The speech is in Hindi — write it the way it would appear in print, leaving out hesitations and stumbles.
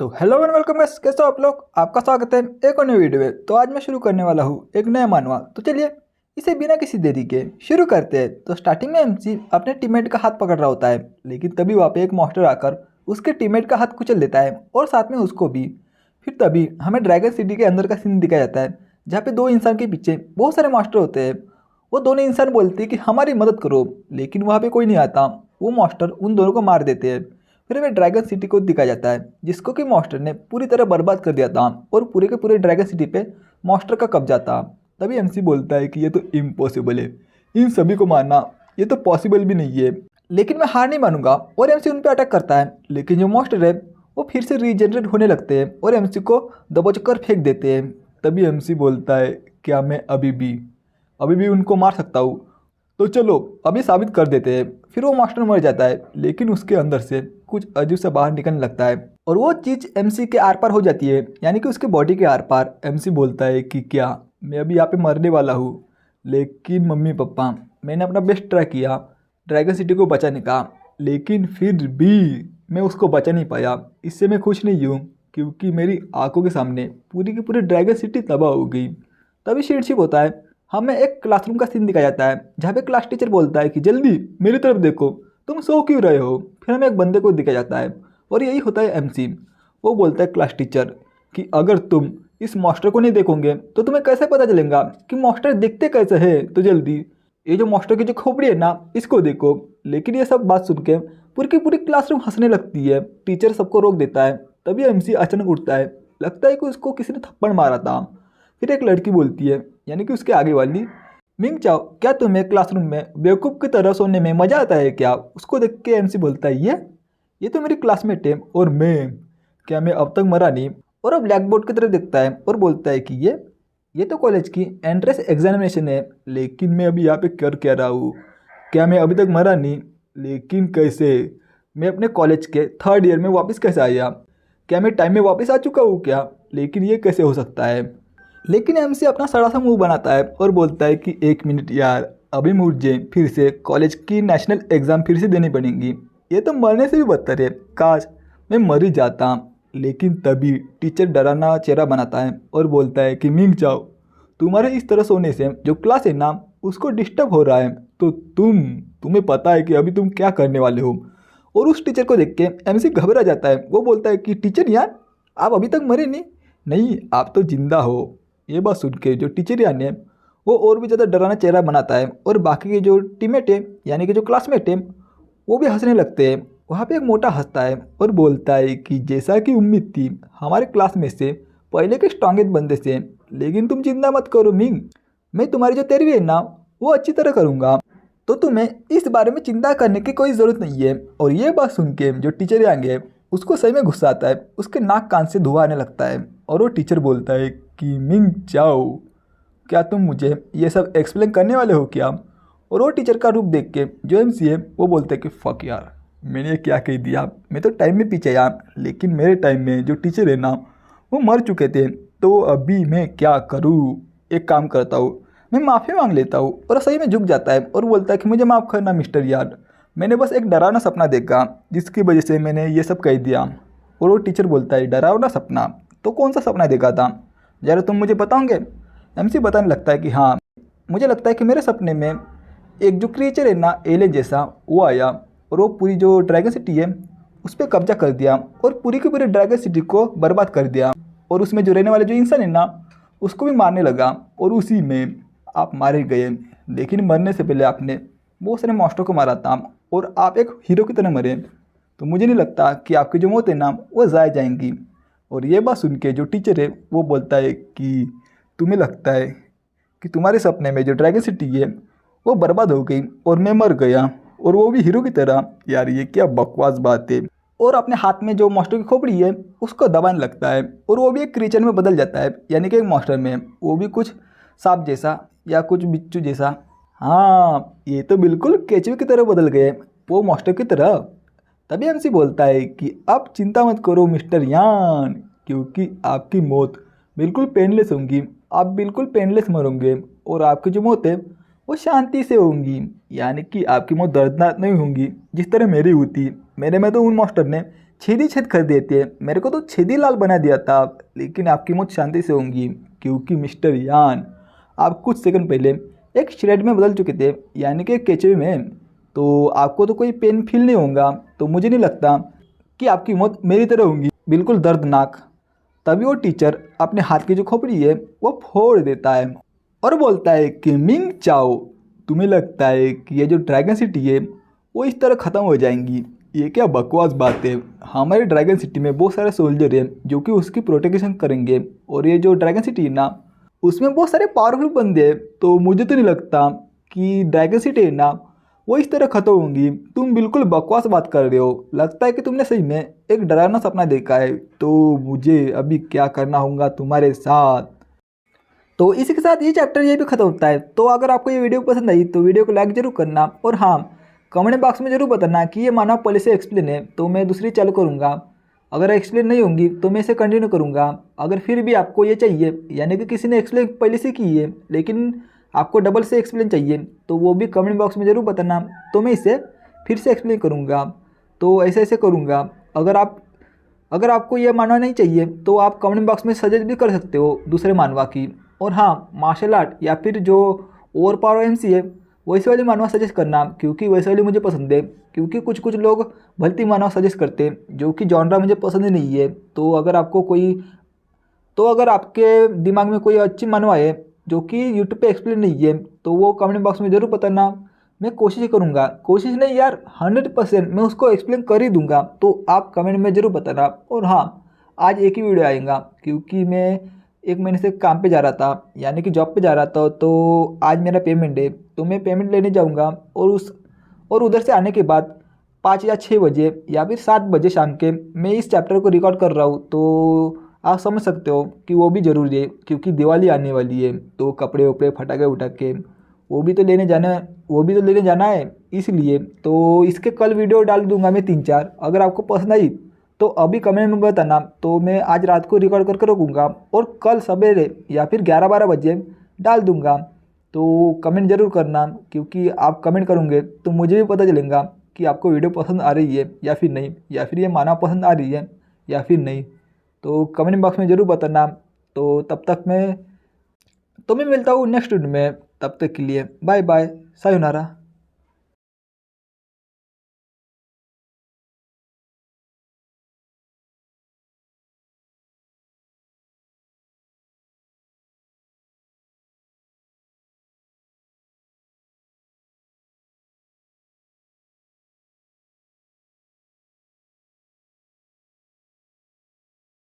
तो हेलो एंड वेलकम गाइस, कैसे हो आप लोग। आपका स्वागत है एक और नई वीडियो में। तो आज मैं शुरू करने वाला हूँ एक नया मानवा। तो चलिए इसे बिना किसी देरी के शुरू करते हैं। तो स्टार्टिंग में एमसी अपने टीममेट का हाथ पकड़ रहा होता है, लेकिन तभी वहाँ पे एक मास्टर आकर उसके टीममेट का हाथ कुचल देता है और साथ में उसको भी। फिर तभी हमें ड्रैगन सिटी के अंदर का सीन दिखाया जाता है, जहाँ पे दो इंसान के पीछे बहुत सारे मास्टर होते हैं। वो दोनों इंसान बोलते हैं कि हमारी मदद करो, लेकिन वहाँ पे कोई नहीं आता। वो मास्टर उन दोनों को मार देते हैं। फिर हमें ड्रैगन सिटी को दिखाया जाता है, जिसको कि मास्टर ने पूरी तरह बर्बाद कर दिया था और पूरे के पूरे ड्रैगन सिटी पे मास्टर का कब्जा था। तभी एमसी बोलता है कि ये तो इम्पॉसिबल है, इन सभी को मारना ये तो पॉसिबल भी नहीं है, लेकिन मैं हार नहीं मानूंगा। और एमसी उन पर अटैक करता है, लेकिन जो मास्टर है वो फिर से रीजनरेट होने लगते हैं और एमसी को दबोच कर फेंक देते हैं। तभी एमसी बोलता है क्या मैं अभी भी उनको मार सकता हूँ, तो चलो अभी साबित कर देते हैं। फिर वो मास्टर मर जाता है, लेकिन उसके अंदर से कुछ अजीब सा बाहर निकलने लगता है और वो चीज़ एमसी के आर पार हो जाती है, यानी कि उसके बॉडी के आर पार। एमसी बोलता है कि क्या मैं अभी यहाँ पे मरने वाला हूँ, लेकिन मम्मी पापा मैंने अपना बेस्ट ट्राई किया ड्रैगन सिटी को बचाने का, लेकिन फिर भी मैं उसको बचा नहीं पाया। इससे मैं खुश नहीं हूँ, क्योंकि मेरी आंखों के सामने पूरी की पूरी ड्रैगन सिटी तबाह हो गई। तभी शीर्षिप होता है, हमें एक क्लासरूम का सीन दिखाया जाता है, जहाँ पे क्लास टीचर बोलता है कि जल्दी मेरी तरफ देखो, तुम सो क्यों रहे हो। फिर हमें एक बंदे को दिखाया जाता है और यही होता है एमसी। वो बोलता है क्लास टीचर कि अगर तुम इस मास्टर को नहीं देखोगे तो तुम्हें कैसे पता चलेगा कि मास्टर दिखते कैसे है। तो जल्दी ये जो मास्टर की जो खोपड़ी है ना, इसको देखो। लेकिन ये सब बात सुन के पूरी की पूरी क्लासरूम हंसने लगती है। टीचर सबको रोक देता है। तभी एमसी अचानक उठता है, लगता है कि उसको किसी ने थप्पड़ मारा था। फिर एक लड़की बोलती है, यानी कि उसके आगे वाली, मिंग चाओ क्या तुम्हें क्लासरूम में बेवकूफ़ की तरह सोने में मज़ा आता है क्या। उसको देख के एमसी बोलता है ये तो मेरी क्लासमेट है और मैं अब तक मरा नहीं। और अब ब्लैक बोर्ड की तरफ देखता है और बोलता है कि ये तो कॉलेज की एंट्रेंस एग्जामिनेशन है, लेकिन मैं अभी यहाँ पे कर क्या रहा हूँ। क्या मैं अभी तक मरा नहीं, लेकिन कैसे मैं अपने कॉलेज के थर्ड ईयर में वापस कैसे आया। क्या मैं टाइम में वापस आ चुका हूँ क्या, लेकिन ये कैसे हो सकता है। लेकिन एमसी अपना सड़ा सा मुंह बनाता है और बोलता है कि एक मिनट यार, अभी मुझे फिर से कॉलेज की नेशनल एग्ज़ाम फिर से देनी पड़ेगी। ये तो मरने से भी बदतर है, काश मैं मर ही जाता। लेकिन तभी टीचर डराना चेहरा बनाता है और बोलता है कि मिंग जाओ, तुम्हारे इस तरह सोने से जो क्लास है ना उसको डिस्टर्ब हो रहा है, तो तुम्हें पता है कि अभी तुम क्या करने वाले हो। और उस टीचर को देख के एमसी घबरा जाता है। वो बोलता है कि टीचर यार, आप अभी तक मरे नहीं, नहीं आप तो जिंदा हो। ये बात सुन के जो टीचर यानी है वो और भी ज़्यादा डराना चेहरा बनाता है और बाकी के जो टीममेट है यानी कि जो क्लासमेट है वो भी हंसने लगते हैं। वहाँ पे एक मोटा हंसता है और बोलता है कि जैसा कि उम्मीद थी हमारे क्लास में से पहले के स्ट्रांगेस्ट बंदे से, लेकिन तुम चिंता मत करो मिंग, मैं तुम्हारी जो तेरवी है ना वो अच्छी तरह करूँगा, तो तुम्हें इस बारे में चिंता करने की कोई ज़रूरत नहीं है। और ये बात सुन के जो टीचर आएंगे उसको सही में गुस्सा आता है, उसके नाक कान से धुआं आने लगता है और वो टीचर बोलता है कि मिंग चाओ, क्या तुम मुझे ये सब एक्सप्लेन करने वाले हो क्या। और वो टीचर का रूप देख के जो एमसी है वो बोलते हैं कि फक यार, मैंने ये क्या कह दिया, मैं तो टाइम में पीछे यार, लेकिन मेरे टाइम में जो टीचर है ना वो मर चुके थे, तो अभी मैं क्या करूँ। एक काम करता हूँ, मैं माफ़ी मांग लेता हूँ। और सही में झुक जाता है और बोलता है कि मुझे माफ़ करना मिस्टर यार, मैंने बस एक डरावना सपना देखा जिसकी वजह से मैंने ये सब कह दिया। और वो टीचर बोलता है डरावना सपना, तो कौन सा सपना देखा था, ज़रा तुम मुझे बताओगे। एमसी बताने लगता है कि हाँ, मुझे लगता है कि मेरे सपने में एक जो क्रिएचर है ना एलियन जैसा वो आया और वो पूरी जो ड्रैगन सिटी है उस पर कब्जा कर दिया और पूरी की पूरी ड्रैगन सिटी को बर्बाद कर दिया। और उसमें जो रहने वाले जो इंसान है ना उसको भी मारने लगा और उसी में आप मारे गए। लेकिन मरने से पहले आपने बहुत सारे मॉन्स्टर को मारा था और आप एक हीरो की तरह मरे, तो मुझे नहीं लगता कि आपकी जो मौत है ना वो ज़ाया जाएंगी। और ये बात सुन के जो टीचर है वो बोलता है कि तुम्हें लगता है कि तुम्हारे सपने में जो ड्रैगन सिटी है वो बर्बाद हो गई और मैं मर गया, और वो भी हीरो की तरह। यार ये क्या बकवास बात है। और अपने हाथ में जो मॉन्स्टर की खोपड़ी है उसको दबाने लगता है और वो भी एक क्रीचर में बदल जाता है, यानी कि एक मॉन्स्टर में, वो भी कुछ सांप जैसा या कुछ बिच्छू जैसा। हाँ, ये तो बिल्कुल केचुए की तरह बदल गए, वो मॉन्स्टर की तरह। तभी एमसी बोलता है कि अब चिंता मत करो मिस्टर यान, क्योंकि आपकी मौत बिल्कुल पेनलेस होंगी, आप बिल्कुल पेनलेस मरोगे और आपकी जो मौत है वो शांति से होंगी, यानी कि आपकी मौत दर्दनाक नहीं होंगी जिस तरह मेरी हुई थी। मेरे में तो उन मास्टर ने छेदी छेद कर देते हैं। मेरे को तो छेदी लाल बना दिया था, लेकिन आपकी मौत शांति से होंगी, क्योंकि मिस्टर यान आप कुछ सेकंड पहले एक श्रेड में बदल चुके थे, यानी कि एक केचुए में। तो आपको तो कोई पेन फील नहीं होगा, तो मुझे नहीं लगता कि आपकी मौत मेरी तरह होगी, बिल्कुल दर्दनाक। तभी वो टीचर अपने हाथ की जो खोपड़ी है वो फोड़ देता है और बोलता है कि मिंग चाओ, तुम्हें लगता है कि ये जो ड्रैगन सिटी है वो इस तरह ख़त्म हो जाएंगी? ये क्या बकवास बात है। हमारे ड्रैगन सिटी में बहुत सारे सोल्जर हैं जो कि उसकी प्रोटेक्शन करेंगे, और ये जो ड्रैगन सिटी है ना उसमें बहुत सारे पावरफुल बंदे हैं। तो मुझे तो नहीं लगता कि ड्रैगन सिटी है ना वो इस तरह खत्म होंगी। तुम बिल्कुल बकवास बात कर रहे हो, लगता है कि तुमने सही में एक डरावना सपना देखा है। तो मुझे अभी क्या करना होगा तुम्हारे साथ। तो इसी के साथ ये चैप्टर ये भी खत्म होता है। तो अगर आपको ये वीडियो पसंद आई तो वीडियो को लाइक जरूर करना, और हाँ, कमेंट बॉक्स में जरूर बताना कि ये मानव पहले से एक्सप्लेन है तो मैं दूसरी चालू करूँगा। अगर एक्सप्लेन नहीं होंगी तो मैं इसे कंटिन्यू करूँगा। अगर फिर भी आपको ये चाहिए, यानी कि किसी ने एक्सप्लेन पहले से की है लेकिन आपको डबल से एक्सप्लेन चाहिए, तो वो भी कमेंट बॉक्स में ज़रूर बताना, तो मैं इसे फिर से एक्सप्लेन करूँगा। तो ऐसे ऐसे करूँगा। अगर आपको ये मानवा नहीं चाहिए तो आप कमेंट बॉक्स में सजेस्ट भी कर सकते हो दूसरे मानवा की। और हाँ, मार्शल आर्ट या फिर जो ओवर पावर एमसी है वैसे वाली मानवा सजेस्ट करना, क्योंकि वैसे वाली मुझे पसंद है। क्योंकि कुछ कुछ लोग भलती मानवा सजेस्ट करते हैं जो कि जॉनरा मुझे पसंद नहीं है। तो अगर आपके दिमाग में कोई अच्छी मानवा है जो कि यूट्यूब पे एक्सप्लेन नहीं है तो वो कमेंट बॉक्स में ज़रूर बताना। मैं कोशिश करूँगा, कोशिश नहीं यार, 100% मैं उसको एक्सप्लेन कर ही दूंगा। तो आप कमेंट में ज़रूर बताना। और हाँ, आज एक ही वीडियो आएगा क्योंकि मैं एक महीने से काम पे जा रहा था, यानी कि जॉब पे जा रहा था। तो आज मेरा पेमेंट है, तो मैं पेमेंट लेने जाऊँगा, और उधर से आने के बाद 5 या 6 बजे या फिर 7 बजे शाम के मैं इस चैप्टर को रिकॉर्ड कर रहा हूँ। तो आप समझ सकते हो कि वो भी ज़रूरी है, क्योंकि दिवाली आने वाली है। तो कपड़े वपड़े फटाके उटाके वो भी तो लेने जाना है। इसलिए तो इसके कल वीडियो डाल दूंगा मैं 3-4। अगर आपको पसंद आई तो अभी कमेंट में बताना, तो मैं आज रात को रिकॉर्ड करके रखूँगा और कल सवेरे या फिर 11-12 बजे डाल दूंगा। तो कमेंट ज़रूर करना, क्योंकि आप कमेंट करोगे तो मुझे भी पता चलेगा कि आपको वीडियो पसंद आ रही है या फिर नहीं, या फिर ये मानव पसंद आ रही है या फिर नहीं। तो कमेंट बॉक्स में ज़रूर बताना। तो तब तक मैं मिलता हूँ नेक्स्ट वीडियो में। तब तक के लिए बाय बाय, सायोनारा।